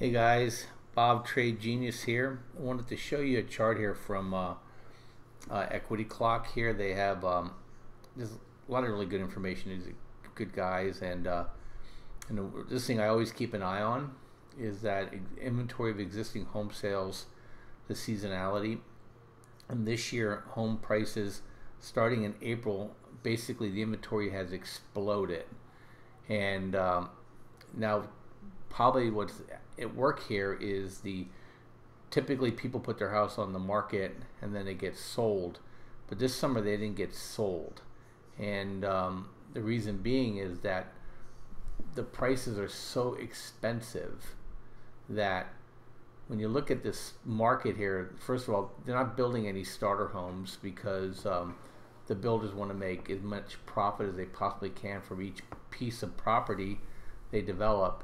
Hey guys, Bob Trade Genius here. I wanted to show you a chart here from Equity Clock here. They have there's a lot of really good information. These are good guys, and this thing I always keep an eye on is that inventory of existing home sales, the seasonality. And this year, home prices starting in April, basically the inventory has exploded. And now probably what's at work here is typically people put their house on the market and then it gets sold, but this summer they didn't get sold. And the reason being is that the prices are so expensive that when you look at this market here, first of all, they're not building any starter homes because the builders want to make as much profit as they possibly can from each piece of property they develop.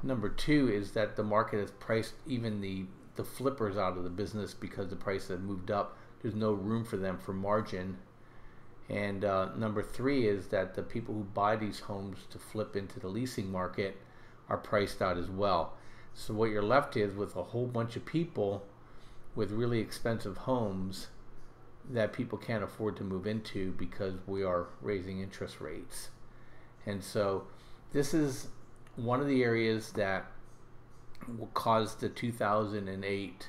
Number two is that the market has priced even the flippers out of the business because the prices have moved up. There's no room for them for margin. And number three is that the people who buy these homes to flip into the leasing market are priced out as well. So what you're left is with a whole bunch of people with really expensive homes that people can't afford to move into because we are raising interest rates. And so this is one of the areas that will cause the 2008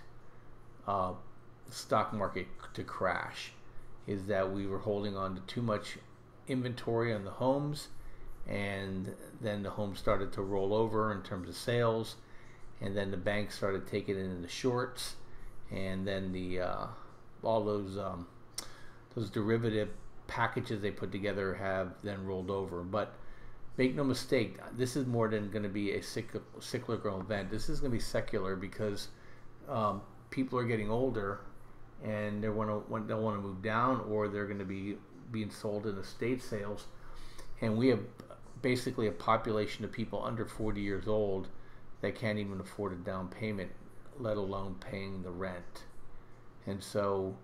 stock market to crash, is that we were holding on to too much inventory on the homes, and then the homes started to roll over in terms of sales, and then the banks started taking it in the shorts, and then all those derivative packages they put together have then rolled over. But make no mistake, this is more than going to be a cyclical event. This is going to be secular because people are getting older and they want to move down, or they're going to be being sold in estate sales. And we have basically a population of people under 40 years old that can't even afford a down payment, let alone paying the rent. And so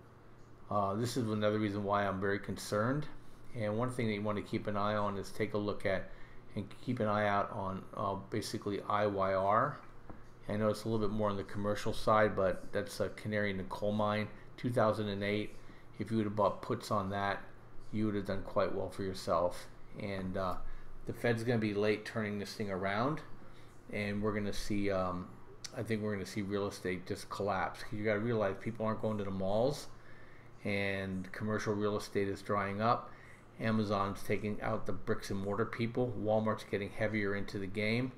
this is another reason why I'm very concerned. And one thing that you want to keep an eye on is take a look at and keep an eye out on basically IYR. I know it's a little bit more on the commercial side, but that's a canary in the coal mine. 2008, if you would have bought puts on that, you would have done quite well for yourself. And the Fed's going to be late turning this thing around, and we're going to see, I think we're going to see real estate just collapse. You got to realize people aren't going to the malls, and commercial real estate is drying up. Amazon's taking out the bricks and mortar people. Walmart's getting heavier into the game.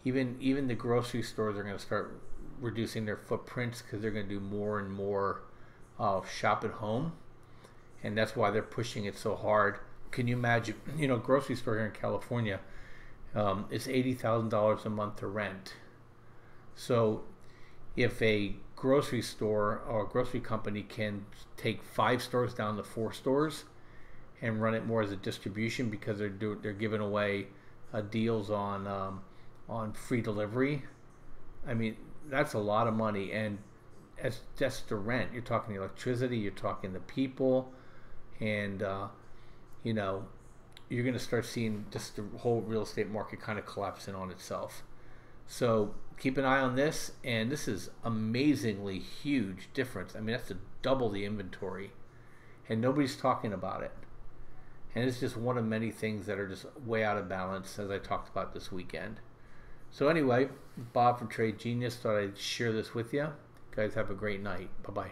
Even the grocery stores are going to start reducing their footprints because they're going to do more and more shop at home, and that's why they're pushing it so hard. Can you imagine? Grocery store here in California, it's $80,000 a month to rent. So if a grocery store or a grocery company can take 5 stores down to 4 stores and run it more as a distribution because they're giving away deals on free delivery, I mean, that's a lot of money. And as just the rent, you're talking electricity, you're talking the people, and you're going to start seeing just the whole real estate market kind of collapsing on itself. So keep an eye on this, and this is amazingly huge difference. I mean, that's to double the inventory, and nobody's talking about it. And it's just one of many things that are just way out of balance, as I talked about this weekend. So anyway, Bob from Trade Genius, thought I'd share this with you. You guys have a great night. Bye-bye.